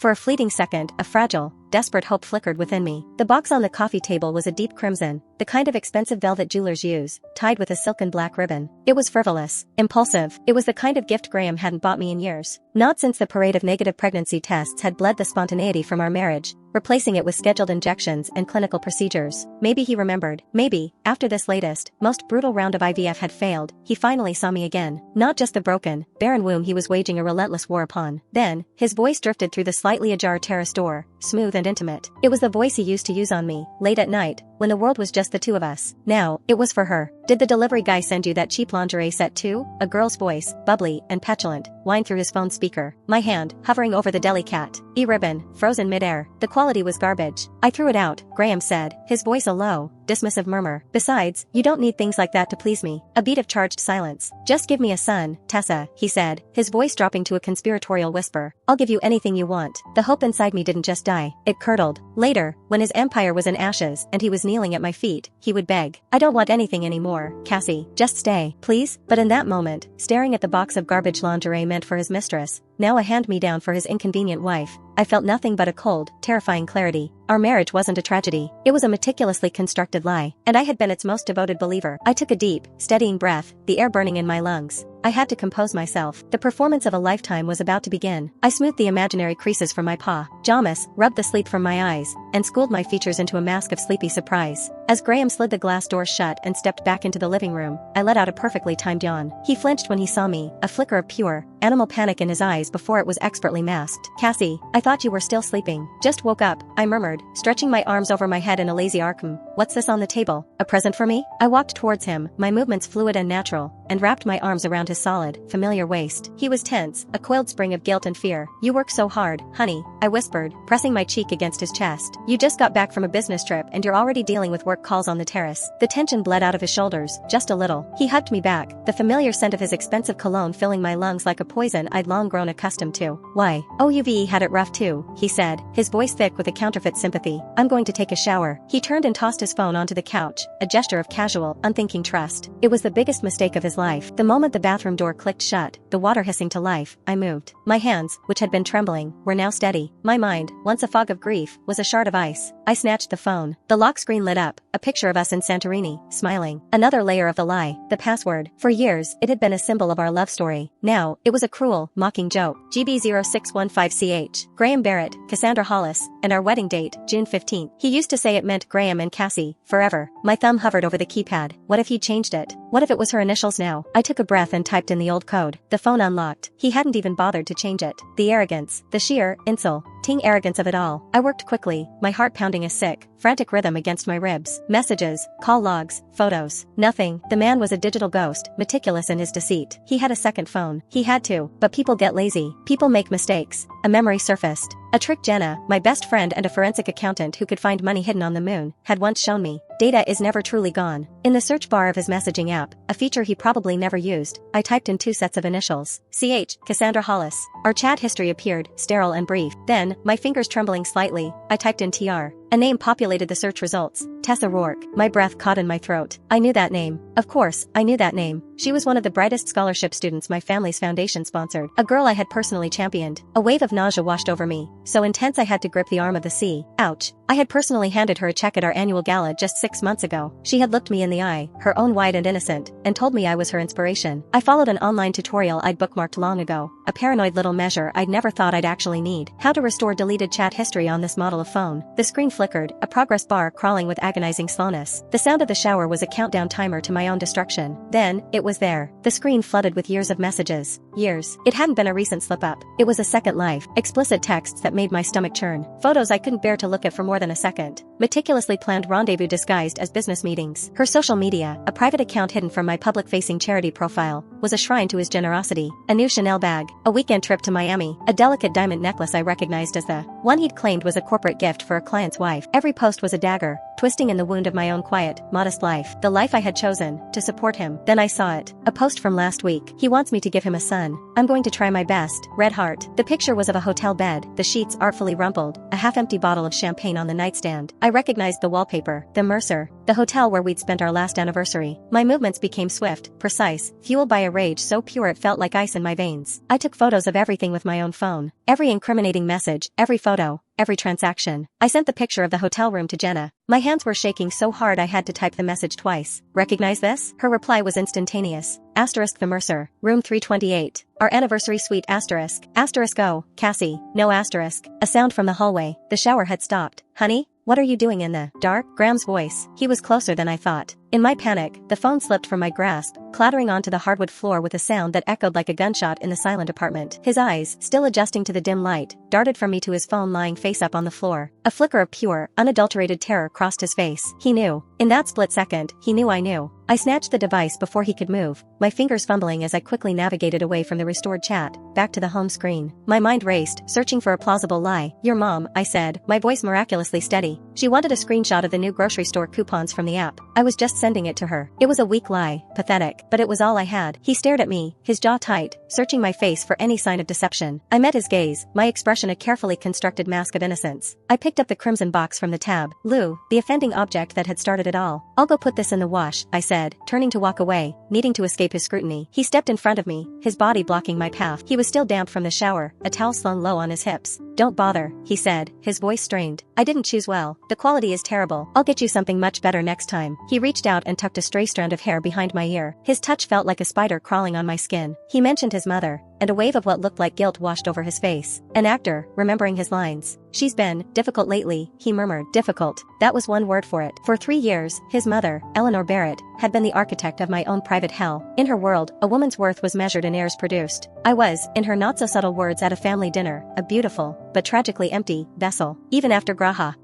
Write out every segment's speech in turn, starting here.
For a fleeting second, a fragile, desperate hope flickered within me. The box on the coffee table was a deep crimson, the kind of expensive velvet jewelers use, tied with a silken black ribbon. It was frivolous, impulsive. It was the kind of gift Graham hadn't bought me in years. Not since the parade of negative pregnancy tests had bled the spontaneity from our marriage, replacing it with scheduled injections and clinical procedures. Maybe he remembered. Maybe, after this latest, most brutal round of IVF had failed, he finally saw me again. Not just the broken, barren womb he was waging a relentless war upon. Then, his voice drifted through the slightly ajar terrace door, smooth and intimate. It was the voice he used to use on me, late at night, when the world was just the two of us. Now, it was for her. Did the delivery guy send you that cheap lingerie set too? A girl's voice, bubbly and petulant, whined through his phone speaker. My hand, hovering over the deli cat. E-ribbon, frozen midair. The quality was garbage. I threw it out, Graham said, his voice a low, dismissive murmur. Besides, you don't need things like that to please me. A beat of charged silence. Just give me a son, Tessa, he said, his voice dropping to a conspiratorial whisper. I'll give you anything you want. The hope inside me didn't just die, it curdled. Later, when his empire was in ashes and he was kneeling at my feet, he would beg. I don't want anything anymore, Cassie. Just stay, please. But in that moment, staring at the box of garbage lingerie meant for his mistress, now a hand-me-down for his inconvenient wife, I felt nothing but a cold, terrifying clarity. Our marriage wasn't a tragedy. It was a meticulously constructed lie, and I had been its most devoted believer. I took a deep, steadying breath, the air burning in my lungs. I had to compose myself. The performance of a lifetime was about to begin. I smoothed the imaginary creases from my pajamas, rubbed the sleep from my eyes, and schooled my features into a mask of sleepy surprise. As Graham slid the glass door shut and stepped back into the living room, I let out a perfectly timed yawn. He flinched when he saw me, a flicker of pure, animal panic in his eyes before it was expertly masked. Cassie, I thought you were still sleeping. Just woke up, I murmured, stretching my arms over my head in a lazy arc. What's this on the table? A present for me? I walked towards him, my movements fluid and natural, and wrapped my arms around his solid, familiar waist. He was tense, a coiled spring of guilt and fear. You work so hard, honey, I whispered, pressing my cheek against his chest. You just got back from a business trip and you're already dealing with work calls on the terrace. The tension bled out of his shoulders, just a little. He hugged me back, the familiar scent of his expensive cologne filling my lungs like a poison I'd long grown accustomed to. Why? OUVE had it rough too, he said, his voice thick with a counterfeit sympathy. I'm going to take a shower. He turned and tossed his phone onto the couch, a gesture of casual, unthinking trust. It was the biggest mistake of his life. The moment the bathroom door clicked shut, the water hissing to life, I moved. My hands, which had been trembling, were now steady. My mind, once a fog of grief, was a shard of ice. I snatched the phone. The lock screen lit up, a picture of us in Santorini, smiling. Another layer of the lie, the password. For years, it had been a symbol of our love story. Now, it was a cruel, mocking joke. GB0615CH. Graham Barrett, Cassandra Hollis, and our wedding date, June 15th. He used to say it meant Graham and Cassie, forever. My thumb hovered over the keypad. What if he'd changed it? What if it was her initials now? I took a breath and typed in the old code. The phone unlocked. He hadn't even bothered to change it. The arrogance, the sheer, insulting arrogance of it all. I worked quickly, my heart pounding a sick, frantic rhythm against my ribs. Messages, call logs, photos. Nothing. The man was a digital ghost, meticulous in his deceit. He had a second phone. He had to, but people get lazy. People make mistakes. A memory surfaced. A trick Jenna, my best friend and a forensic accountant who could find money hidden on the moon, had once shown me. Data is never truly gone. In the search bar of his messaging app, a feature he probably never used, I typed in 2 sets of initials. CH, Cassandra Hollis. Our chat history appeared, sterile and brief. Then, my fingers trembling slightly, I typed in TR. A name populated the search results. Tessa Rourke. My breath caught in my throat. I knew that name. Of course, I knew that name. She was one of the brightest scholarship students my family's foundation sponsored. A girl I had personally championed. A wave of nausea washed over me, so intense I had to grip the arm of the sea. Ouch. I had personally handed her a check at our annual gala just 6 months ago. She had looked me in the eye, her own wide and innocent, and told me I was her inspiration. I followed an online tutorial I'd bookmarked long ago, a paranoid little measure I'd never thought I'd actually need. How to restore deleted chat history on this model of phone. The screen flickered, a progress bar crawling with agonizing slowness. The sound of the shower was a countdown timer to my own destruction. Then, it was there. The screen flooded with years of messages. Years. It hadn't been a recent slip-up. It was a second life. Explicit texts that made my stomach churn. Photos I couldn't bear to look at for more than a second. Meticulously planned rendezvous disguised as business meetings. Her social media, a private account hidden from my public-facing charity profile, was a shrine to his generosity. A new Chanel bag. A weekend trip to Miami. A delicate diamond necklace I recognized as the one he'd claimed was a corporate gift for a client's wife. Every post was a dagger, twisting in the wound of my own quiet, modest life. The life I had chosen, to support him. Then I saw it. A post from last week. He wants me to give him a son. I'm going to try my best. Red heart. The picture was of a hotel bed, the sheets artfully rumpled, a half-empty bottle of champagne on the nightstand. I recognized the wallpaper, the Mercer, the hotel where we'd spent our last anniversary. My movements became swift, precise, fueled by a rage so pure it felt like ice in my veins. I took photos of everything with my own phone. Every incriminating message, every photo, every transaction. I sent the picture of the hotel room to Jenna. My hands were shaking so hard I had to type the message twice. Recognize this? Her reply was instantaneous. Asterisk the Mercer, room 328. Our anniversary suite asterisk. Asterisk oh, Cassie, no asterisk. A sound from the hallway. The shower had stopped. Honey? What are you doing in the dark? Graham's voice. He was closer than I thought. In my panic, the phone slipped from my grasp, clattering onto the hardwood floor with a sound that echoed like a gunshot in the silent apartment. His eyes, still adjusting to the dim light, darted from me to his phone lying face up on the floor. A flicker of pure, unadulterated terror crossed his face. He knew. In that split second, he knew I knew. I snatched the device before he could move, my fingers fumbling as I quickly navigated away from the restored chat, back to the home screen. My mind raced, searching for a plausible lie. Your mom, I said, my voice miraculously steady. She wanted a screenshot of the new grocery store coupons from the app. I was just sending it to her. It was a weak lie, pathetic, but it was all I had. He stared at me, his jaw tight, searching my face for any sign of deception. I met his gaze, my expression a carefully constructed mask of innocence. I picked up the crimson box from the tab. Lou, the offending object that had started it all. I'll go put this in the wash, I said, turning to walk away, needing to escape his scrutiny. He stepped in front of me, his body blocking my path. He was still damp from the shower, a towel slung low on his hips. Don't bother, he said, his voice strained. I didn't choose well. The quality is terrible. I'll get you something much better next time. He reached out and tucked a stray strand of hair behind my ear. His touch felt like a spider crawling on my skin. He mentioned his mother, and a wave of what looked like guilt washed over his face. An actor, remembering his lines. She's been difficult lately, he murmured. Difficult. That was one word for it. For 3 years, his mother, Eleanor Barrett, had been the architect of my own private hell. In her world, a woman's worth was measured in heirs produced. I was, in her not-so-subtle words at a family dinner, a beautiful, but tragically empty, vessel. Even after Graha,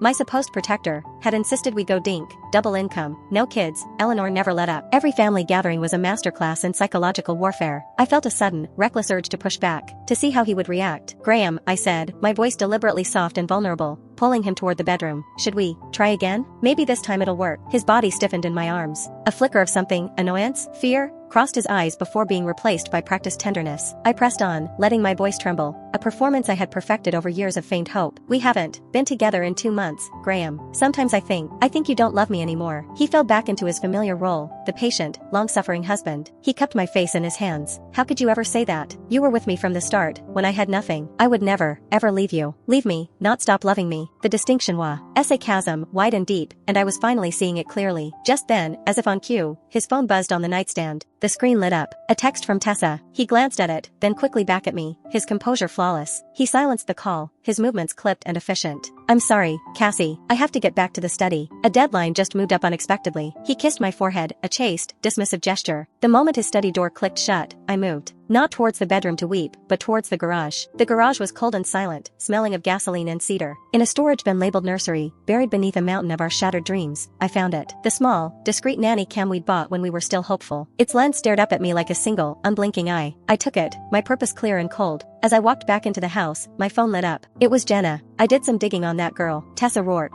my supposed protector, had insisted we go dink, double income, no kids, Eleanor never let up. Every family gathering was a masterclass in psychological warfare. I felt a sudden, reckless urge to push back, to see how he would react. Graham, I said, my voice deliberately soft and vulnerable, pulling him toward the bedroom. Should we try again? Maybe this time it'll work. His body stiffened in my arms. A flicker of something, annoyance, fear, crossed his eyes before being replaced by practiced tenderness. I pressed on, letting my voice tremble, a performance I had perfected over years of feigned hope. We haven't been together in 2 months, Graham. Sometimes I think you don't love me anymore. He fell back into his familiar role, the patient, long-suffering husband. He cupped my face in his hands. How could you ever say that? You were with me from the start, when I had nothing. I would never, ever leave you. Leave me, not stop loving me. The distinction was a chasm, wide and deep, and I was finally seeing it clearly. Just then, as if on cue, his phone buzzed on the nightstand. The screen lit up. A text from Tessa. He glanced at it, then quickly back at me, his composure flawless. He silenced the call, his movements clipped and efficient. I'm sorry, Cassie, I have to get back to the study. A deadline just moved up unexpectedly. He kissed my forehead, a chaste, dismissive gesture. The moment his study door clicked shut, I moved. Not towards the bedroom to weep, but towards the garage. The garage was cold and silent, smelling of gasoline and cedar. In a storage bin labeled nursery, buried beneath a mountain of our shattered dreams, I found it. The small, discreet nanny cam we'd bought when we were still hopeful. Its lens stared up at me like a single, unblinking eye. I took it, my purpose clear and cold. As I walked back into the house, my phone lit up. It was Jenna. I did some digging on that girl. Tessa Rourke.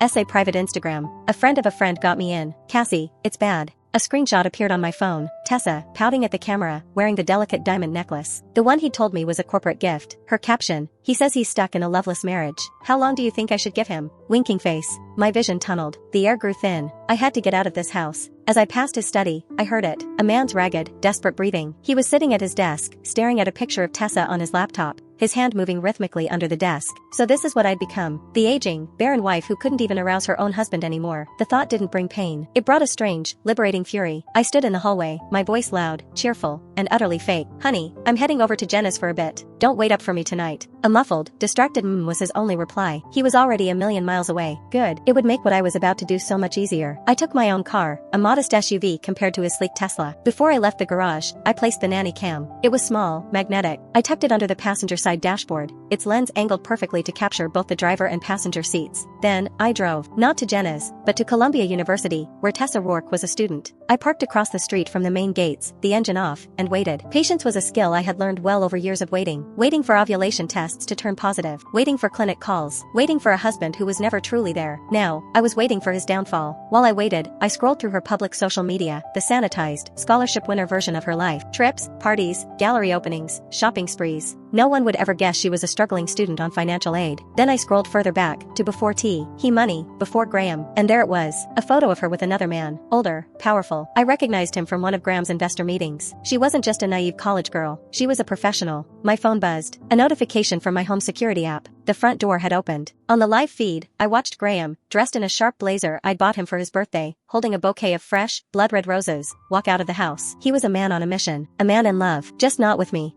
Essay private Instagram. A friend of a friend got me in. Cassie, it's bad. A screenshot appeared on my phone. Tessa, pouting at the camera, wearing the delicate diamond necklace. The one he told me was a corporate gift. Her caption, he says he's stuck in a loveless marriage. How long do you think I should give him? Winking face. My vision tunneled. The air grew thin. I had to get out of this house. As I passed his study, I heard it. A man's ragged, desperate breathing. He was sitting at his desk, staring at a picture of Tessa on his laptop, his hand moving rhythmically under the desk. So this is what I'd become. The aging, barren wife who couldn't even arouse her own husband anymore. The thought didn't bring pain. It brought a strange, liberating fury. I stood in the hallway, my voice loud, cheerful, and utterly fake. Honey, I'm heading over to Jenna's for a bit. Don't wait up for me tonight. A muffled, distracted was his only reply. He was already a million miles away. Good. It would make what I was about to do so much easier. I took my own car, a modest SUV compared to his sleek Tesla. Before I left the garage, I placed the nanny cam. It was small, magnetic. I tucked it under the passenger side dashboard, its lens angled perfectly to capture both the driver and passenger seats. Then, I drove, not to Jenna's, but to Columbia University, where Tessa Rourke was a student. I parked across the street from the main gates, the engine off, and waited. Patience was a skill I had learned well over years of waiting. Waiting for ovulation tests to turn positive. Waiting for clinic calls. Waiting for a husband who was never truly there. Now, I was waiting for his downfall. While I waited, I scrolled through her public social media, the sanitized, scholarship winner version of her life. Trips, parties, gallery openings, shopping sprees. No one would ever guess she was a struggling student on financial aid. Then I scrolled further back, to before he money, before Graham, and there it was, a photo of her with another man, older, powerful. I recognized him from one of Graham's investor meetings. She wasn't just a naive college girl, she was a professional. My phone buzzed. A notification from my home security app. The front door had opened. On the live feed, I watched Graham, dressed in a sharp blazer I'd bought him for his birthday, holding a bouquet of fresh, blood-red roses, walk out of the house. He was a man on a mission, a man in love, just not with me.